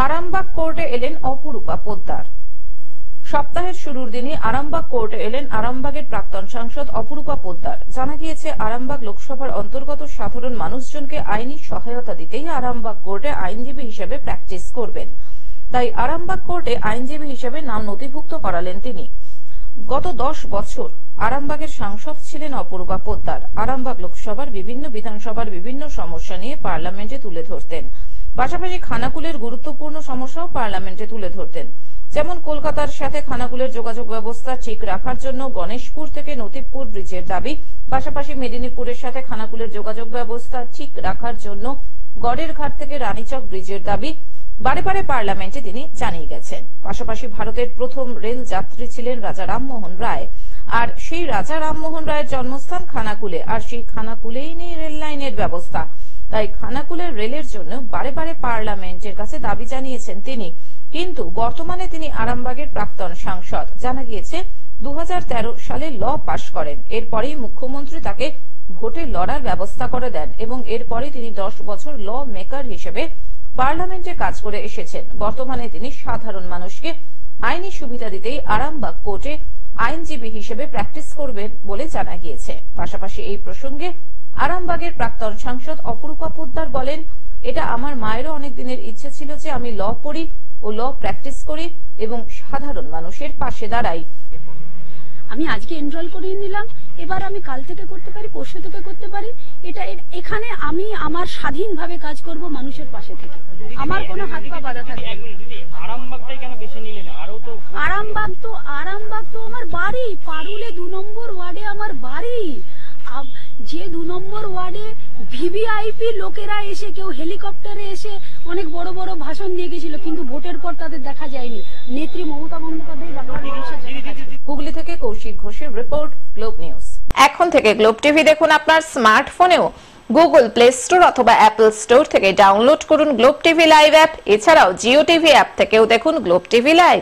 আরামবাগ কোর্টে এলেন অপরূপা পোদ্দার। সপ্তাহের শুরুর দিনই আরামবাগ কোর্টে এলেন আরামবাগের প্রাক্তন সাংসদ অপরূপা পোদ্দার। জানা গিয়েছে, আরামবাগ লোকসভার অন্তর্গত সাধারণ মানুষজনকে আইনি সহায়তা দিতেই আরামবাগ কোর্টে আইনজীবী হিসেবে প্র্যাকটিস করবেন। তাই আরামবাগ কোর্টে আইনজীবী হিসেবে নাম নথিভুক্ত করালেন তিনি। গত 10 বছর আরামবাগের সাংসদ ছিলেন অপরূপা পোদ্দার। আরামবাগ লোকসভার বিভিন্ন বিধানসভার বিভিন্ন সমস্যা নিয়ে পার্লামেন্টে তুলে ধরতেন। পাশাপাশি খানাকুলের গুরুত্বপূর্ণ সমস্যাও পার্লামেন্টে তুলে ধরতেন। যেমন কলকাতার সাথে খানাকুলের যোগাযোগ ব্যবস্থা ঠিক রাখার জন্য গণেশপুর থেকে নতিবপুর ব্রিজের দাবি, পাশাপাশি মেদিনীপুরের সাথে খানাকুলের যোগাযোগ ব্যবস্থা ঠিক রাখার জন্য গড়ের ঘাট থেকে রানীচক ব্রিজের দাবি বারে বারে পার্লামেন্টে তিনি জানিয়ে গেছেন। পাশাপাশি ভারতের প্রথম রেল যাত্রী ছিলেন রাজা রামমোহন রায়, আর সেই রাজা রামমোহন রায়ের জন্মস্থান খানাকুলে, আর সেই খানাকুলেই নেই রেল লাইনের ব্যবস্থা। তাই খানাকুলের রেলের জন্য বারে বারে পার্লামেন্টের কাছে দাবি জানিয়েছেন তিনি। কিন্তু বর্তমানে তিনি আরামবাগের প্রাক্তন সাংসদ। জানা গিয়েছে 2013 সালে ল পাশ করেন। এরপরেই মুখ্যমন্ত্রী তাকে ভোটে লড়ার ব্যবস্থা করে দেন এবং এরপরে তিনি 10 বছর ল মেকার হিসেবে পার্লামেন্টে কাজ করে এসেছেন। বর্তমানে তিনি সাধারণ মানুষকে আইনি সুবিধা দিতেই আরামবাগ কোর্টে আইনজীবী হিসেবে প্র্যাকটিস করবেন বলে জানা গিয়েছে। পাশাপাশি এই প্রসঙ্গে আরামবাগের প্রাক্তন সাংসদ অপরূপা পোদ্দার বলেন, এটা আমার মায়েরও অনেক দিনের ইচ্ছে ছিল যে আমি ল পড়ি ও ল প্র্যাকটিস করি এবং সাধারণ মানুষের পাশে দাঁড়াই। আমি আজকে এনরোল করিয়ে নিলাম, এবার আমি কাল থেকে করতে পারি, পরশু থেকে করতে পারি। এখানে আমি আমার স্বাধীনভাবে কাজ করব মানুষের পাশে থেকে, আমার কোনো হাত পা বাঁধা থাকবে। আরামবাগ তো আমার বাড়ি, পারুলে 2 নম্বর ওয়ার্ডে আমার বাড়ি। যে 2 নম্বর ওয়ার্ডে ভিভিআইপি লোকেরা এসে, কেউ হেলিকপ্টারে এসে অনেক বড় বড় ভাষণ দিয়ে গেছিল, কিন্তু ভোটের পর তাদের দেখা যায়নি। নেত্রী মমতা বন্দ্যোপাধ্যায় হুগলি থেকে কৌশিক ঘোষের রিপোর্ট, গ্লোব নিউজ। এখন থেকে গ্লোব টিভি দেখুন আপনার স্মার্টফোনেও। গুগল প্লে স্টোর অথবা অ্যাপল স্টোর থেকে ডাউনলোড করুন গ্লোব টিভি লাইভ অ্যাপ। এছাড়াও জিও টিভি অ্যাপ থেকেও দেখুন গ্লোব টিভি লাইভ।